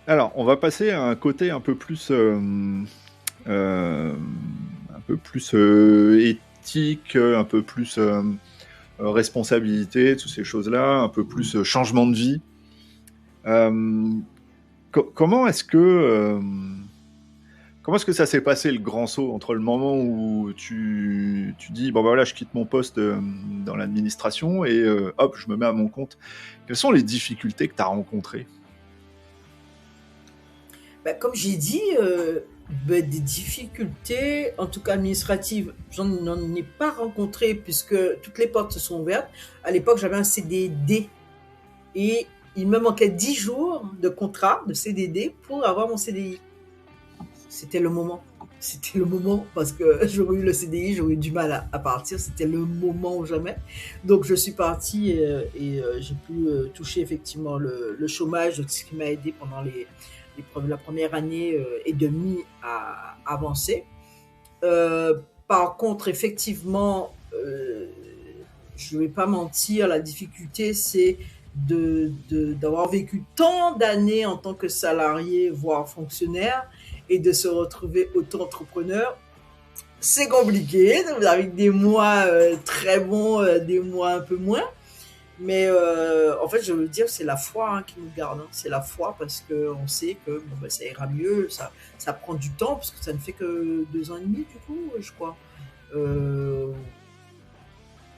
Alors, on va passer à un côté un peu plus éthique, un peu plus responsabilité, toutes ces choses-là, un peu plus changement de vie. Comment est-ce que ça s'est passé le grand saut entre le moment où tu dis bon bah voilà, je quitte mon poste dans l'administration et hop, je me mets à mon compte. Quelles sont les difficultés que tu as rencontrées?
Comme j'ai dit, des difficultés, en tout cas administratives, n'en ai pas rencontré puisque toutes les portes se sont ouvertes. À l'époque, j'avais un CDD et il me manquait 10 jours de contrat de CDD pour avoir mon CDI. C'était le moment. c'était le moment, parce que j'aurais eu le CDI, j'aurais eu du mal à partir, c'était le moment ou jamais. Donc je suis partie et j'ai pu toucher effectivement le chômage, ce qui m'a aidé pendant la première année et demie à avancer. Par contre, effectivement, je ne vais pas mentir, la difficulté, c'est d'avoir vécu tant d'années en tant que salarié, voire fonctionnaire, et de se retrouver auto-entrepreneur. C'est compliqué, avec des mois très bons, des mois un peu moins. Mais en fait, je veux dire, c'est la foi qui nous garde. C'est la foi parce qu'on sait que bon, ben, ça ira mieux. Ça prend du temps parce que ça ne fait que 2 ans et demi, du coup, je crois. Euh,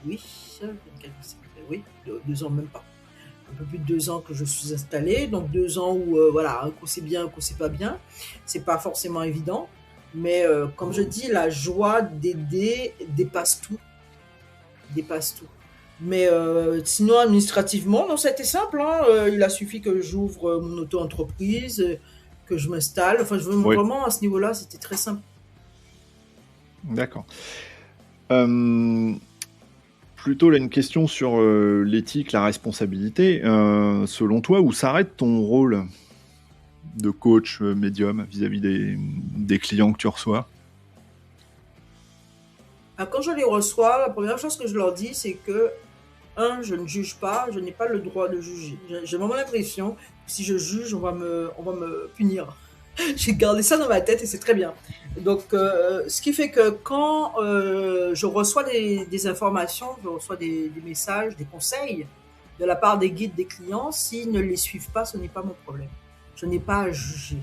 oui, oui, 2 ans, même pas. Un peu plus de 2 ans que je suis installée. Donc 2 ans où, voilà, un coup c'est bien, un coup c'est pas bien. C'est pas forcément évident. Mais comme je dis, la joie d'aider dépasse tout. Dépasse tout. Mais sinon, administrativement, non, ça a été simple. Il a suffi que j'ouvre mon auto-entreprise, que je m'installe. Enfin, vraiment, à ce niveau-là, c'était très simple.
D'accord. Plutôt là, une question sur l'éthique, la responsabilité. Selon toi, où s'arrête ton rôle de coach médium vis-à-vis des clients que tu reçois?
Quand je les reçois, la première chose que je leur dis, c'est que, je ne juge pas, je n'ai pas le droit de juger. J'ai vraiment l'impression que si je juge, on va me punir. J'ai gardé ça dans ma tête et c'est très bien. Donc, ce qui fait que quand je reçois des informations, je reçois des messages, des conseils de la part des guides des clients, s'ils ne les suivent pas, ce n'est pas mon problème. Je n'ai pas à juger.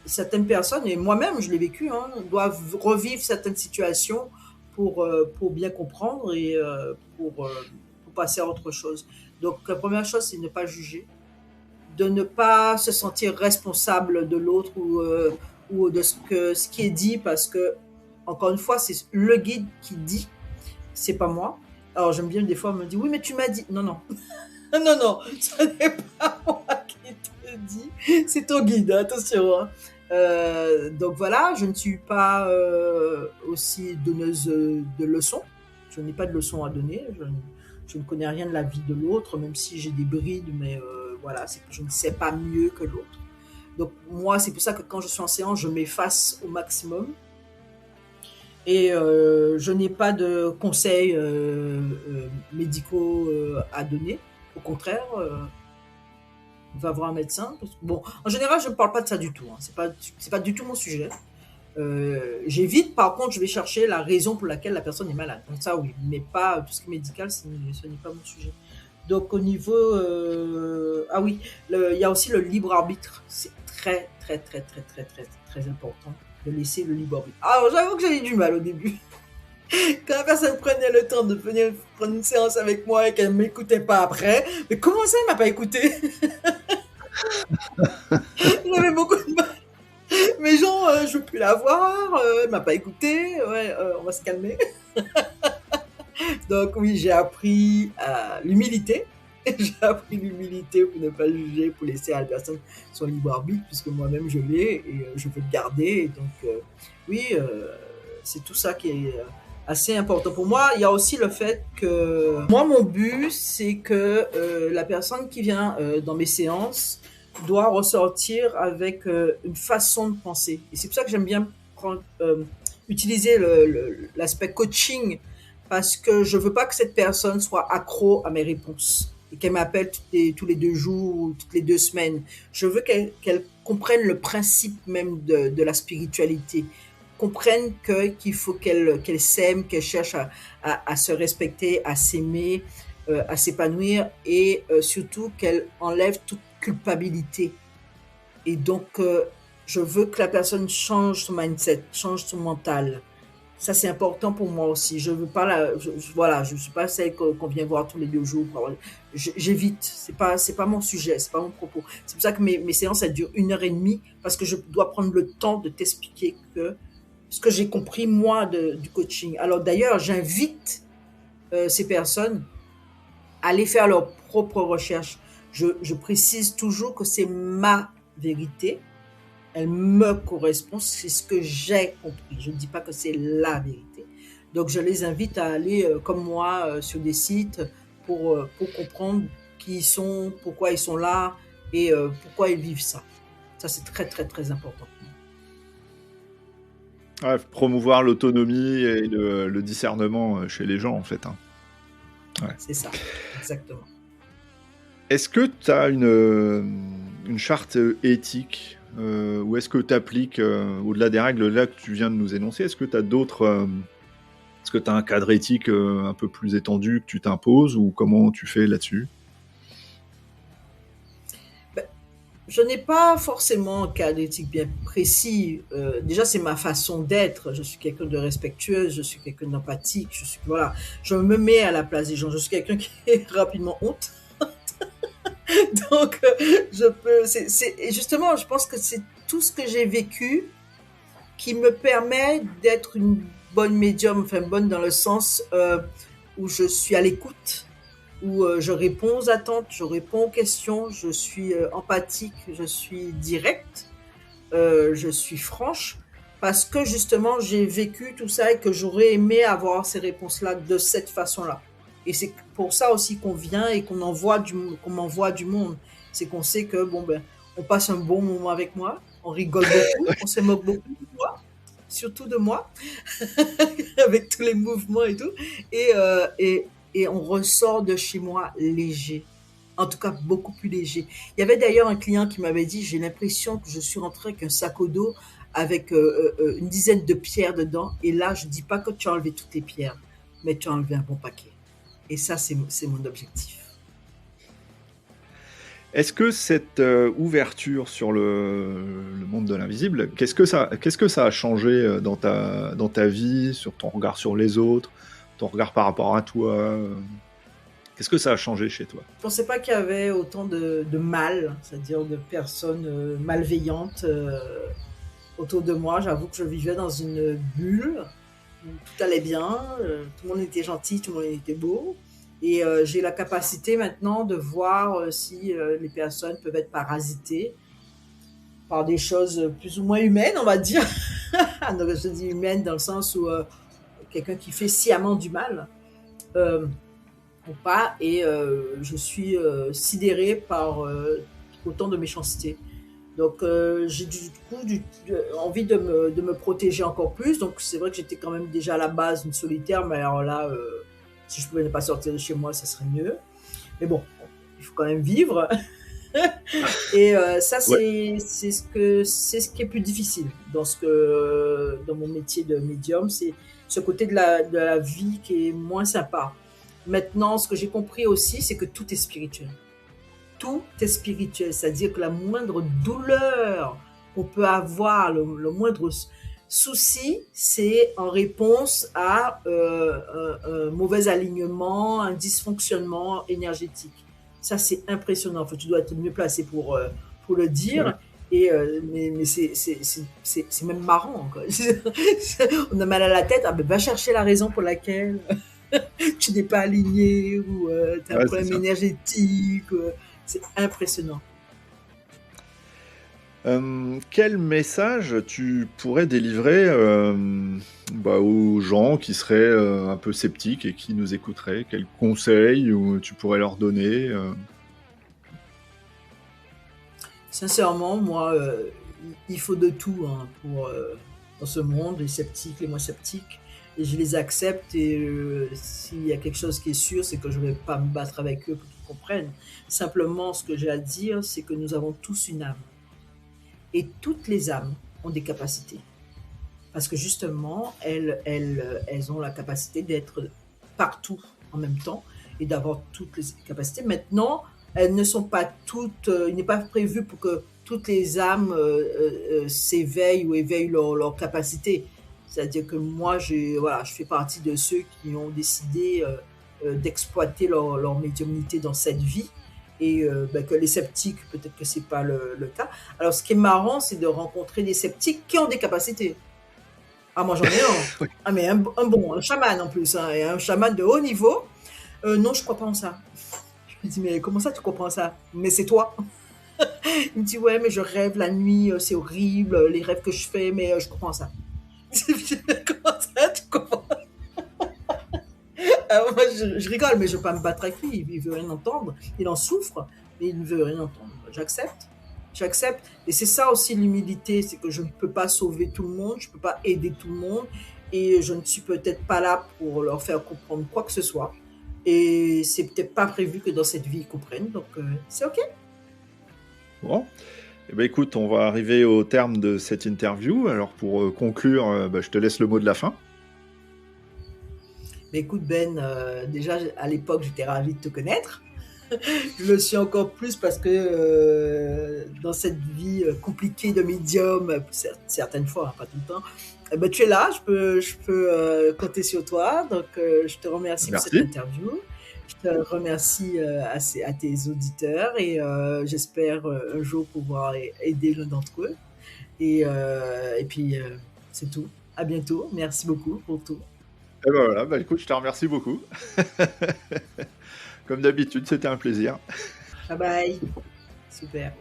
Certaines personnes, et moi-même je l'ai vécu, doivent revivre certaines situations pour bien comprendre et pour passer à autre chose. Donc, la première chose, c'est ne pas juger, de ne pas se sentir responsable de l'autre ou de ce qui est dit, parce que, encore une fois, c'est le guide qui dit, c'est pas moi. Alors, j'aime bien, des fois, on me dit, oui, mais tu m'as dit. Non, non. Non, non, ce n'est pas moi qui te dis, c'est ton guide, attention. Donc voilà, je ne suis pas aussi donneuse de leçons. Je n'ai pas de leçons à donner. Je ne connais rien de la vie de l'autre, même si j'ai des brides, mais voilà, c'est que je ne sais pas mieux que l'autre. Donc moi, c'est pour ça que quand je suis en séance, je m'efface au maximum. Et je n'ai pas de conseils médicaux à donner. Au contraire, va voir un médecin. Parce que, bon, en général, je ne parle pas de ça du tout. C'est pas du tout mon sujet. J'évite, par contre, je vais chercher la raison pour laquelle la personne est malade. Donc ça, oui, mais pas tout ce qui est médical, ce n'est pas mon sujet. Donc au niveau... ah oui, il y a aussi le libre arbitre. C'est très, très, très, très, très, très, très important de laisser le libre arbitre. Alors j'avoue que j'ai eu du mal au début. Quand la personne prenait le temps de venir prendre une séance avec moi et qu'elle ne m'écoutait pas après, mais comment ça, elle ne m'a pas écouté? J'avais beaucoup de mal. Mais genre, je ne veux plus la voir, elle ne m'a pas écouté, ouais, on va se calmer. Donc oui, j'ai appris l'humilité. J'ai appris l'humilité pour ne pas juger, pour laisser à la personne son libre arbitre, puisque moi-même je l'ai et je veux le garder. Et donc oui, c'est tout ça qui est assez important pour moi. Il y a aussi le fait que moi, mon but, c'est que la personne qui vient dans mes séances doit ressortir avec une façon de penser. Et c'est pour ça que j'aime bien utiliser l'aspect coaching, parce que je veux pas que cette personne soit accro à mes réponses et qu'elle m'appelle tous les 2 jours ou toutes les 2 semaines. Je veux qu'elle comprenne le principe même de la spiritualité, comprenne qu'il faut qu'elle s'aime, qu'elle cherche à se respecter, à s'aimer, à s'épanouir et surtout qu'elle enlève toute culpabilité. Et donc, je veux que la personne change son mindset, change son mental. Ça, c'est important pour moi aussi. Je veux pas voilà, je suis pas celle qu'on vient voir tous les 2 jours. J'évite. C'est pas mon sujet, c'est pas mon propos. C'est pour ça que mes séances, elles durent 1 heure et demie, parce que je dois prendre le temps de t'expliquer ce que j'ai compris, moi, du coaching. Alors, d'ailleurs, j'invite ces personnes à aller faire leurs propres recherches. Je précise toujours que c'est ma vérité. elle me correspond, c'est ce que j'ai compris. Je ne dis pas que c'est la vérité. Donc, je les invite à aller, comme moi, sur des sites pour comprendre qui ils sont, pourquoi ils sont là et pourquoi ils vivent ça. Ça, c'est très, très, très important.
Ouais, promouvoir l'autonomie et le discernement chez les gens, en fait. Hein.
Ouais. C'est ça, exactement.
Est-ce que tu as une charte éthique ou est-ce que tu appliques, au-delà des règles là que tu viens de nous énoncer, est-ce que tu as d'autres... est-ce que tu as un cadre éthique un peu plus étendu que tu t'imposes ou comment tu fais là-dessus?
Je n'ai pas forcément un cadre éthique bien précis. Déjà, c'est ma façon d'être. Je suis quelqu'un de respectueux, je suis quelqu'un d'empathique. Voilà, je me mets à la place des gens. Je suis quelqu'un qui est rapidement honte. Donc, je peux. Et justement, je pense que c'est tout ce que j'ai vécu qui me permet d'être une bonne médium, enfin bonne dans le sens où je suis à l'écoute, où je réponds aux attentes, je réponds aux questions, je suis empathique, je suis directe, je suis franche, parce que justement j'ai vécu tout ça et que j'aurais aimé avoir ces réponses-là de cette façon-là. Et c'est pour ça aussi qu'on vient et qu'on m'envoie du monde. C'est qu'on sait que on passe un bon moment avec moi, on rigole beaucoup, on se moque beaucoup de moi, surtout de moi, avec tous les mouvements et tout. Et on ressort de chez moi léger. En tout cas, beaucoup plus léger. Il y avait d'ailleurs un client qui m'avait dit, j'ai l'impression que je suis rentré avec un sac au dos avec une dizaine de pierres dedans. Et là, je ne dis pas que tu as enlevé toutes les pierres, mais tu as enlevé un bon paquet. Et ça, c'est mon objectif.
Est-ce que cette ouverture sur le monde de l'invisible, qu'est-ce que ça a changé dans ta vie, sur ton regard sur les autres, ton regard par rapport à toi? Qu'est-ce que ça a changé chez toi?
Je ne pensais pas qu'il y avait autant de mal, c'est-à-dire de personnes malveillantes autour de moi. J'avoue que je vivais dans une bulle où tout allait bien, tout le monde était gentil, tout le monde était beau. Et j'ai la capacité maintenant de voir si les personnes peuvent être parasitées par des choses plus ou moins humaines, on va dire. Donc, je dis humaine dans le sens où quelqu'un qui fait sciemment du mal ou pas. Et je suis sidérée par autant de méchanceté. Donc, j'ai du coup envie de me protéger encore plus. Donc, c'est vrai que j'étais quand même déjà à la base une solitaire, mais alors là... si je pouvais ne pas sortir de chez moi, ça serait mieux. Mais bon, il faut quand même vivre. Et ça, c'est ce qui est plus difficile dans mon métier de médium. C'est ce côté de la vie qui est moins sympa. Maintenant, ce que j'ai compris aussi, c'est que tout est spirituel. Tout est spirituel. C'est-à-dire que la moindre douleur qu'on peut avoir, le moindre... souci, c'est en réponse à un mauvais alignement, un dysfonctionnement énergétique. Ça, c'est impressionnant. Enfin, tu dois être mieux placé pour le dire. Ouais. Et, mais c'est même marrant. Quoi. On a mal à la tête. Ah, ben, va chercher la raison pour laquelle tu n'es pas aligné ou tu as un problème énergétique. C'est impressionnant.
Quel message tu pourrais délivrer aux gens qui seraient un peu sceptiques et qui nous écouteraient? Quels conseils tu pourrais leur donner?
Sincèrement, moi, il faut de tout dans ce monde, les sceptiques, les moins sceptiques, et je les accepte. Et s'il y a quelque chose qui est sûr, c'est que je ne vais pas me battre avec eux pour qu'ils comprennent. Simplement, ce que j'ai à dire, c'est que nous avons tous une âme. Et toutes les âmes ont des capacités. Parce que justement, elles ont la capacité d'être partout en même temps et d'avoir toutes les capacités. Maintenant, elles ne sont pas toutes... il n'est pas prévu pour que toutes les âmes s'éveillent ou éveillent leur capacité. C'est-à-dire que moi, je fais partie de ceux qui ont décidé d'exploiter leur médiumnité dans cette vie. Et que les sceptiques, peut-être que ce n'est pas le cas. Alors, ce qui est marrant, c'est de rencontrer des sceptiques qui ont des capacités. Ah, moi, j'en ai un. Ah, mais un chaman en plus, hein, et un chaman de haut niveau. Non, je ne crois pas en ça. Je me dis, mais comment ça, tu comprends ça? Mais c'est toi. Il me dit, ouais, mais je rêve la nuit, c'est horrible, les rêves que je fais, mais je comprends ça. Comment ça, tu comprends? Alors moi, je rigole, mais je ne veux pas me battre avec lui. Il ne veut rien entendre. Il en souffre, mais il ne veut rien entendre. J'accepte. J'accepte. Et c'est ça aussi l'humilité, c'est que je ne peux pas sauver tout le monde, je ne peux pas aider tout le monde, et je ne suis peut-être pas là pour leur faire comprendre quoi que ce soit. Et c'est peut-être pas prévu que dans cette vie ils comprennent, donc c'est ok.
Bon. Eh ben, écoute, on va arriver au terme de cette interview. Alors pour conclure, je te laisse le mot de la fin.
Mais écoute Ben, déjà à l'époque j'étais ravie de te connaître. Je le suis encore plus parce que dans cette vie compliquée de médium, certaines fois, hein, pas tout le temps, ben, tu es là, je peux compter sur toi. Donc je te remercie pour cette interview. Je te remercie à tes auditeurs et j'espère un jour pouvoir aider l'un d'entre eux. Et puis c'est tout. À bientôt. Merci beaucoup pour tout.
Et ben voilà, écoute, je te remercie beaucoup. Comme d'habitude, c'était un plaisir.
Bye bye. Super.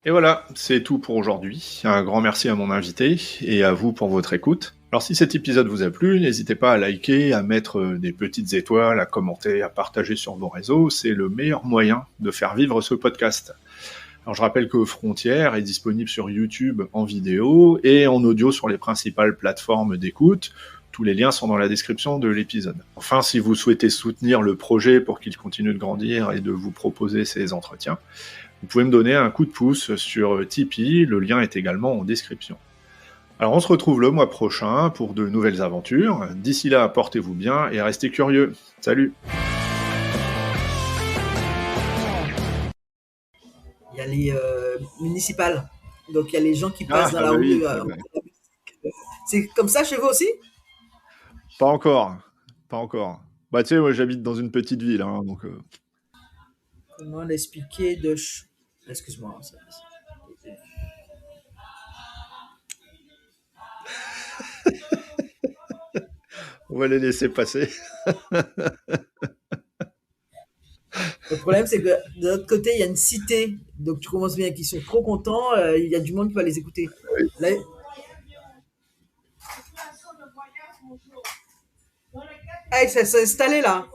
Et voilà, c'est tout pour aujourd'hui. Un grand merci à mon invité et à vous pour votre écoute. Alors si cet épisode vous a plu, n'hésitez pas à liker, à mettre des petites étoiles, à commenter, à partager sur vos réseaux. C'est le meilleur moyen de faire vivre ce podcast. Alors je rappelle que Frontières est disponible sur YouTube en vidéo et en audio sur les principales plateformes d'écoute. Tous les liens sont dans la description de l'épisode. Enfin, si vous souhaitez soutenir le projet pour qu'il continue de grandir et de vous proposer ces entretiens, vous pouvez me donner un coup de pouce sur Tipeee, le lien est également en description. Alors on se retrouve le mois prochain pour de nouvelles aventures. D'ici là, portez-vous bien et restez curieux. Salut!
Il y a les municipales. Donc il y a les gens qui passent dans la rue. C'est comme ça chez vous aussi?
Pas encore. Bah tu sais, moi j'habite dans une petite ville, hein, donc...
Comment l'expliquer de... Excuse-moi.
On va les laisser passer.
Le problème, c'est que de l'autre côté, il y a une cité. Donc tu commences bien, qu'ils sont trop contents. Il y a du monde qui va les écouter.
Oui.
Là... Hey, ça s'est installé là.